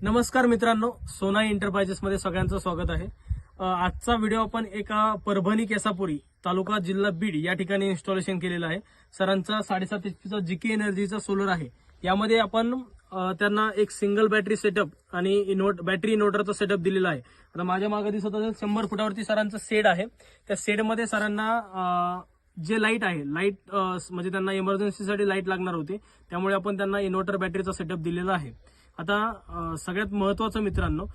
नमस्कार मित्रांनो, सोनाई एंटरप्राइजेस मध्ये सगळ्यांचं स्वागत आहे। आजचा व्हिडिओ आपण एका परभणी केसापुरी तालुका जिल्हा बीड या ठिकाणी इन्स्टॉलेशन केलेलं आहे। सरांचा 7.5 HP जीके एनर्जीचा सोलर आहे। यामध्ये आपण त्यांना एक सिंगल बॅटरी सेटअप आणि बॅटरी इन्व्हर्टरचा सेटअप दिलेला आहे। आता माझ्या मागे दिसत असेल 100 फुटावरती सरांचा शेड आहे। त्या शेडमध्ये सरांना जे लाईट आहे, लाईट म्हणजे त्यांना इमर्जन्सीसाठी लाईट लागणार होती, त्यामुळे आपण त्यांना इन्व्हर्टर बॅटरीचा सेटअप दिलेला आहे। आता सगळ्यात महत्त्वाचं मित्रांनो,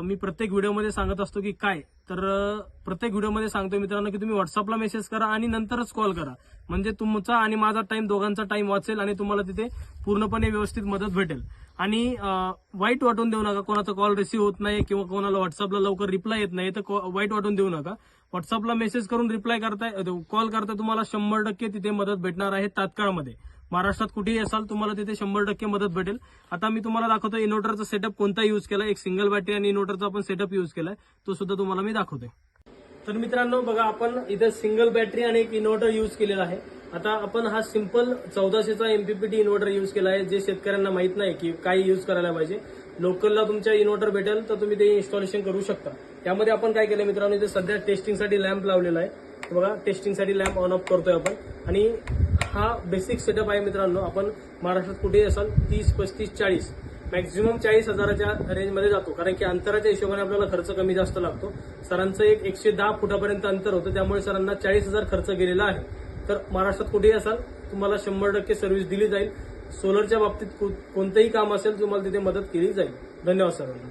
मी प्रत्येक व्हिडिओमध्ये सांगत असतो की काय तर प्रत्येक व्हिडिओमध्ये सांगतो मित्रांनो की तुम्ही व्हॉट्सअपला मेसेज करा आणि नंतरच कॉल करा, म्हणजे तुमचा आणि माझा टाइम दोघांचा टाइम वाचेल आणि तुम्हाला तिथे पूर्णपणे व्यवस्थित मदत भेटेल। आणि वाईट वाटून देऊ नका, कोणाचा कॉल रिसीव्ह होत नाही किंवा कोणाला व्हॉट्सअपला लवकर रिप्लाय येत नाही तर वाईट वाटून देऊ नका। व्हॉट्सअपला मेसेज करून रिप्लाय करताय, कॉल करताय, तुम्हाला 100% तिथे मदत भेटणार आहे। तात्काळमध्ये महाराष्ट्रात कुठेही असाल तुम्हाला तिथे 100% मदत भेटेल। आता मी तुम्हाला दाखवतो इन्व्हर्टरचा सेटअप कोणता यूज केला, एक सिंगल बॅटरी आणि इन्व्हर्टरचा आपण सेटअप यूज केलाय, तो सुद्धा तुम्हाला मी दाखवतोय। तर मित्रांनो बघा, आपण इथे सिंगल बॅटरी आणि एक इन्व्हर्टर यूज केलेला आहे। आता आपण हा सिंपल 1400चा MPPT इन्व्हर्टर यूज केला आहे, जे शेतकऱ्यांना माहित नाही की काय यूज करायला पाहिजे। लोकलला तुमच्या इन्व्हर्टर भेटेल तर तुम्ही ते इन्स्टॉलेशन करू शकता। त्यामध्ये आपण काय केलं मित्रांनो, इथे सध्या टेस्टिंगसाठी लॅम्प लावलेला आहे। बघा, टेस्टिंगसाठी लॅम्प ऑन ऑफ करतोय आपण। आणि हा बेसिक सेटअप आहे मित्रांनो। आपण महाराष्ट्रात कुठेही असाल 30, 35, 40 मॅक्झिमम 40,000च्या रेंजमध्ये जातो, कारण की अंतराच्या हिशोबाने आपल्याला खर्च कमी जास्त लागतो। सरांचं एक 110 फुटापर्यंत अंतर होतं, त्यामुळे सरांना 40,000 खर्च गेलेला आहे। तर महाराष्ट्रात कुठेही असाल तुम्हाला 100% सर्व्हिस दिली जाईल। सोलरच्या बाबतीत कोणतंही काम असेल तुम्हाला तिथे मदत केली जाईल। धन्यवाद सरांना।